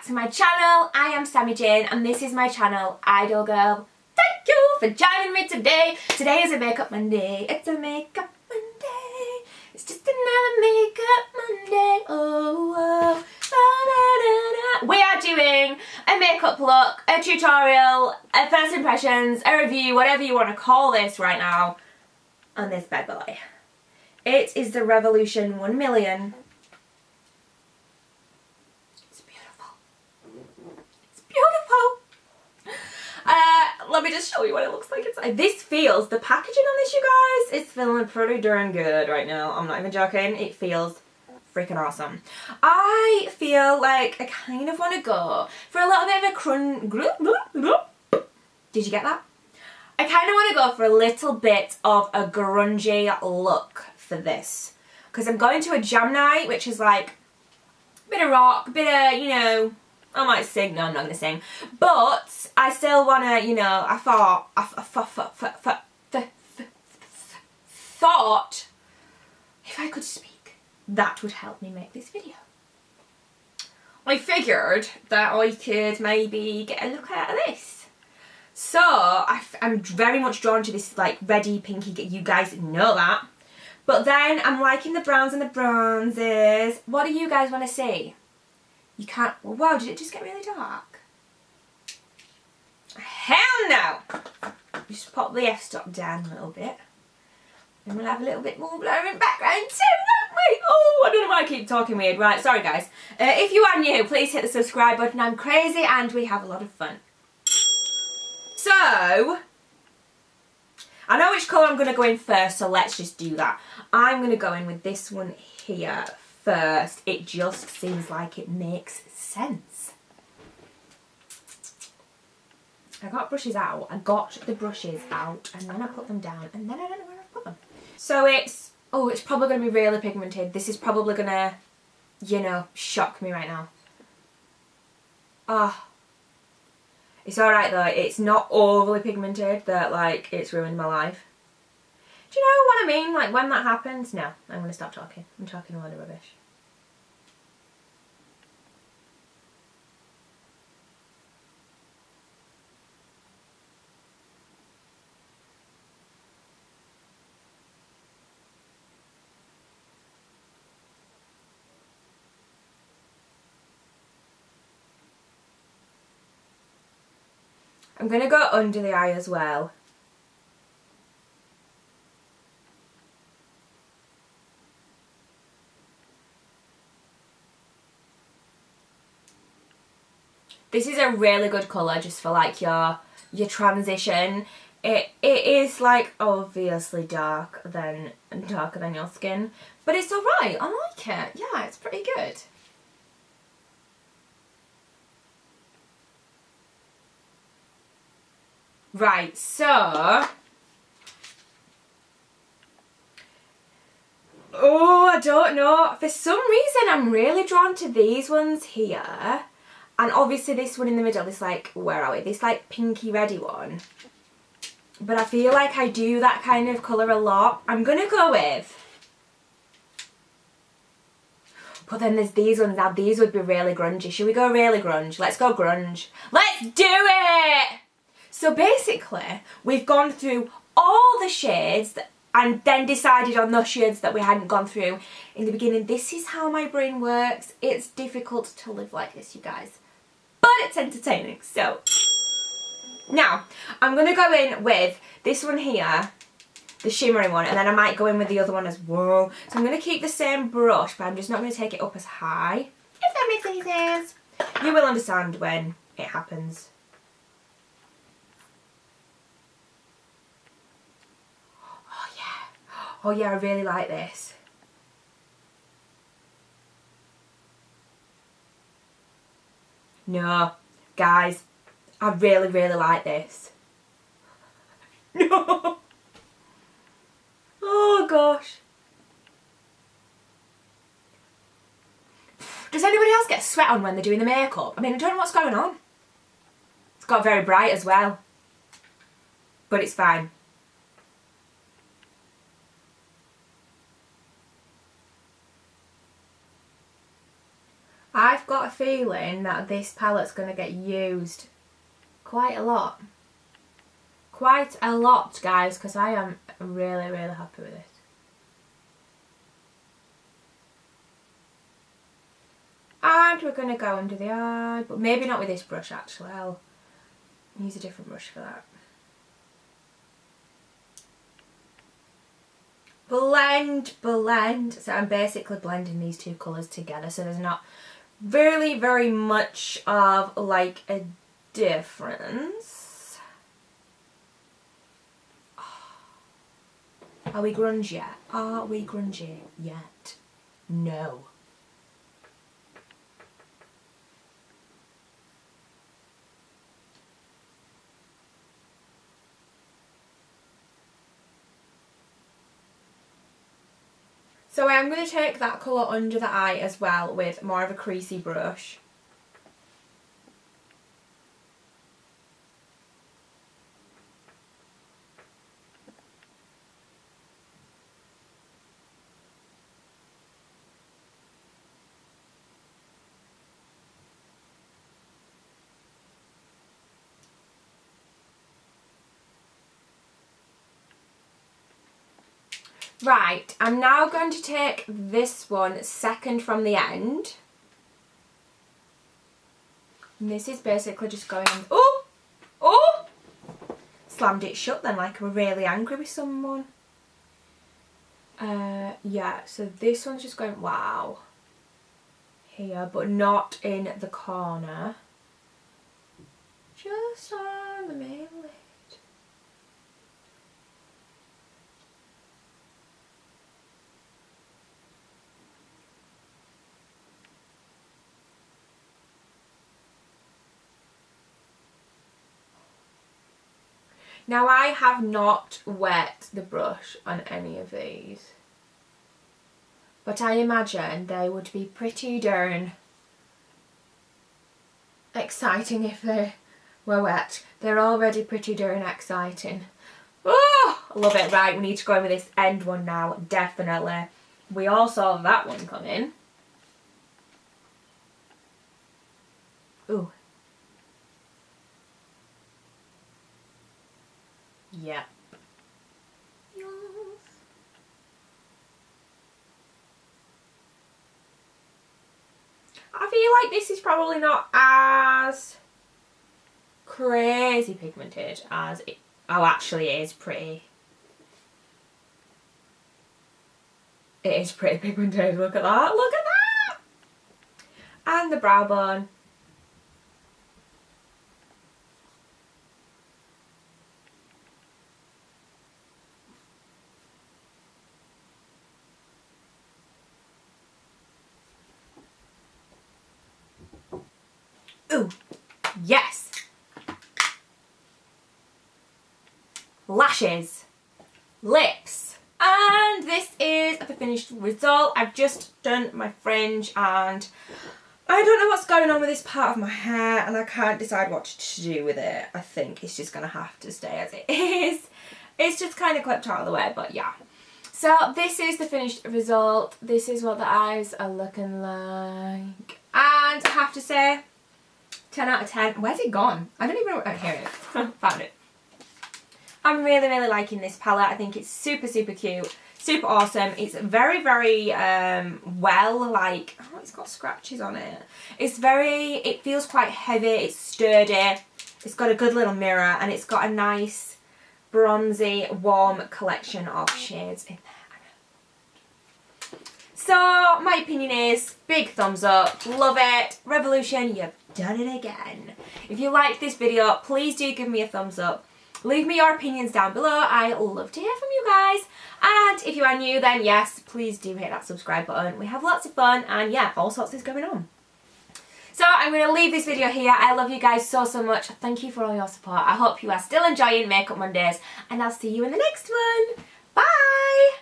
to my channel. I am Sammy Jayne and this is my channel, IdleGirl. Thank you for joining me today. Today is a makeup Monday. It's a makeup Monday. It's just another makeup Monday. Oh, oh. We are doing a makeup look, a tutorial, a first impressions, a review, whatever you want to call this right now, on this bad boy. It is the Revolution 1 Million. It's beautiful. It's beautiful. Let me just show you what it looks like inside. This feels, the packaging on this, you guys, it's feeling pretty darn good right now. I'm not even joking. It feels freaking awesome. I feel like I kind of want to go for a little bit of a Did you get that? I kind of want to go for a little bit of a grungy look for this. Because I'm going to a jam night, which is like a bit of rock, a bit of, you know, I might sing, no I'm not going to sing. But I still want to, you know, I thought if I could speak, that would help me make this video. I figured that I could maybe get a look out of this. So, I'm very much drawn to this like reddy, pinky, you guys know that. But then I'm liking the browns and the bronzes. What do you guys want to see? You can't, wow, did it just get really dark? Hell no! Just pop the f-stop down a little bit. And we'll have a little bit more blurring background too, won't we? Oh, I don't know why I keep talking weird. Right, sorry guys. If you are new, please hit the subscribe button. I'm crazy and we have a lot of fun. So, I know which colour I'm going to go in first, so let's just do that. I'm going to go in with this one here first. It just seems like it makes sense. I got brushes out. I got the brushes out and then I put them down and then I don't know where I put them. So it's, oh, it's probably going to be really pigmented. This is probably going to, you know, shock me right now. Ah. It's alright though, it's not overly pigmented that like it's ruined my life. Do you know what I mean? Like when that happens? No, I'm going to stop talking. I'm talking a lot of rubbish. I'm going to go under the eye as well. This is a really good colour just for like your transition. It is like obviously darker than your skin, but it's alright. I like it. Yeah, it's pretty good. Right, so, oh, I don't know. For some reason, I'm really drawn to these ones here. And obviously this one in the middle, this like, where are we? This like pinky reddy one. But I feel like I do that kind of colour a lot. I'm going to go with, but then there's these ones. Now these would be really grungy. Should we go really grunge? Let's go grunge. Let's do it! So basically, we've gone through all the shades and then decided on those shades that we hadn't gone through in the beginning. This is how my brain works. It's difficult to live like this, you guys. But it's entertaining, so. Now, I'm going to go in with this one here, the shimmery one, and then I might go in with the other one as well. So I'm going to keep the same brush, but I'm just not going to take it up as high. If that makes any sense. You will understand when it happens. Oh yeah, I really like this. No, guys, I really, really like this. No. Oh gosh. Does anybody else get sweat on when they're doing the makeup? I mean, I don't know what's going on. It's got very bright as well. But it's fine. I've got a feeling that this palette's going to get used quite a lot. Quite a lot, guys, because I am really, really happy with it. And we're going to go under the eye, but maybe not with this brush actually. I'll use a different brush for that. Blend, blend. So I'm basically blending these two colours together, so there's not really very much of like a difference. Are we grunge yet? Are we grungy yet? No. So I'm going to take that colour under the eye as well with more of a creasy brush. Right, I'm now going to take this one second from the end. And this is basically just going, oh, oh, slammed it shut then like we're really angry with someone. Yeah, so this one's just going, wow, here, but not in the corner. Just on the main lid. Now I have not wet the brush on any of these, but I imagine they would be pretty darn exciting if they were wet. They're already pretty darn exciting. Oh, I love it. Right, we need to go in with this end one now, definitely. We all saw that one coming. Ooh. Yep. Yes. I feel like this is probably not as crazy pigmented as it actually is pretty. It is pretty pigmented, look at that, look at that! And the brow bone. Ooh, yes! Lashes, lips, and this is the finished result. I've just done my fringe and I don't know what's going on with this part of my hair and I can't decide what to do with it. I think it's just going to have to stay as it is. It's just kind of clipped out of the way, but yeah. So this is the finished result. This is what the eyes are looking like. And I have to say, 10 out of 10. Where's it gone? I don't even know. Oh, here it is. Found it. I'm really, really liking this palette. I think it's super, super cute. Super awesome. It's very, very well, like, oh, it's got scratches on it. It's very, it feels quite heavy. It's sturdy. It's got a good little mirror and it's got a nice bronzy, warm collection of shades in there. So, my opinion is, big thumbs up, love it, Revolution, you've done it again. If you liked this video, please do give me a thumbs up. Leave me your opinions down below, I love to hear from you guys. And if you are new, then yes, please do hit that subscribe button. We have lots of fun and yeah, all sorts is going on. So I'm going to leave this video here. I love you guys so, so much. Thank you for all your support. I hope you are still enjoying Makeup Mondays and I'll see you in the next one. Bye!